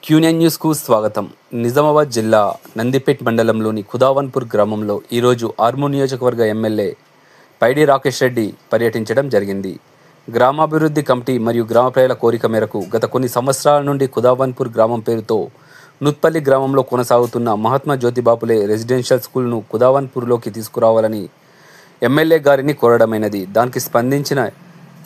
Quinine news కు స్వాగతం. నిజామాబాద్ జిల్లా నందిపేట్ మండలంలోని ఖుదావన్పూర్ గ్రామంలో ఈరోజు ఆర్మూర్ నియోజకవర్గ ఎమ్మెల్యే పైడి రాకేష్ రెడ్డి పర్యటించడం జరిగింది. గ్రామాభివృద్ధి కమిటీ మరియు గ్రామ ప్రజల కోరిక మేరకు గత కొన్ని సంవత్సరాల నుండి ఖుదావన్పూర్ గ్రామం పేరుతో నుత్పల్లి గ్రామంలో కొనసాగుతున్న మహాత్మా జ్యోతిబాపులే రెసిడెన్షియల్ స్కూల్ను ఖుదావన్పూర్లోకి తీసుకురావాలని ఎమ్మెల్యే గారిని కోరడమైనది. దానికి స్పందించిన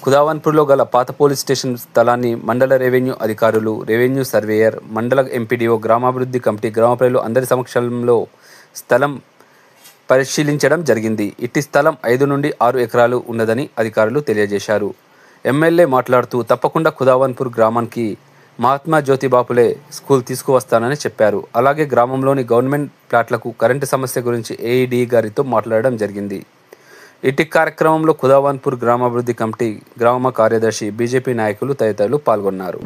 ఖుదావన్పూర్లో గల పాత పోలీస్ స్టేషన్ స్థలాన్ని మండల రెవెన్యూ అధికారులు, రెవెన్యూ సర్వేయర్, మండల ఎంపీడీఓ, గ్రామాభివృద్ధి కమిటీ, గ్రామ ప్రజలు అందరి సమక్షంలో స్థలం పరిశీలించడం జరిగింది. ఇట్టి స్థలం 5 నుండి 6 ఎకరాలు ఉన్నదని అధికారులు తెలియజేశారు. ఎమ్మెల్యే మాట్లాడుతూ తప్పకుండా ఖుదావన్పూర్ గ్రామానికి మహాత్మా జ్యోతిబాపులే స్కూల్ తీసుకువస్తానని చెప్పారు. అలాగే గ్రామంలోని గవర్నమెంట్ ప్లాట్లకు కరెంటు సమస్య గురించి ఏఈడీ గారితో మాట్లాడడం జరిగింది. ఇట్టి కార్యక్రమంలో ఖుదావన్పూర్ గ్రామాభివృద్ధి కమిటీ గ్రామ కార్యదర్శి, బీజేపీ నాయకులు తదితరులు పాల్గొన్నారు.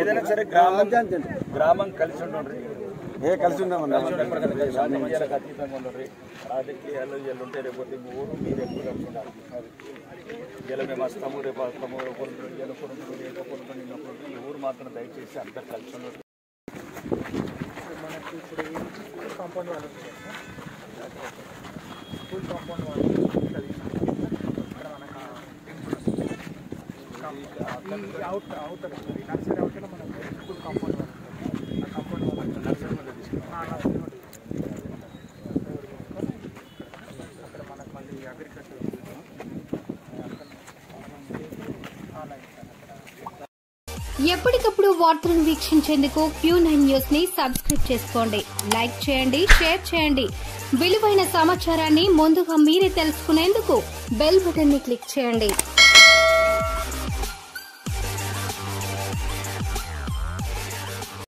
ఏదైనా సరే గ్రామం కలిసి ఉండండి, కలిసి ఉన్నామన్నా అతీతంగా ఉండండి. రాజకీయాలు వీళ్ళు ఉంటే రేపు ఊరు మీరు ఎక్కువ కలిసి ఉండాలి. వీళ్ళు మేము వస్తాము, రేపు వస్తాము, ఈ ఊరు మాత్రం దయచేసి అందరు కలిసి ఉండండి. మనకి ఇప్పుడు స్కూల్ కాంపౌండ్ వాళ్ళు స్కూల్ కాంపౌండ్ వాళ్ళు ఇక్కడ మనకు అవుతారు నర్సరీ అవుట్లో మనకు స్కూల్ కాంపౌండ్ వాళ్ళు ఆ కాంపౌండ్ వాళ్ళు నర్సరీ అక్కడ మనకు మళ్ళీ అగ్రికల్చర్ ఎప్పటికప్పుడు వార్తలను వీక్షించేందుకు Q9 న్యూస్ ని సబ్స్క్రైబ్ చేసుకోండి, లైక్ చేయండి, షేర్ చేయండి. విలువైన సమాచారాన్ని ముందుగా మీరే తెలుసుకునేందుకు బెల్ బటన్ ని క్లిక్ చేయండి.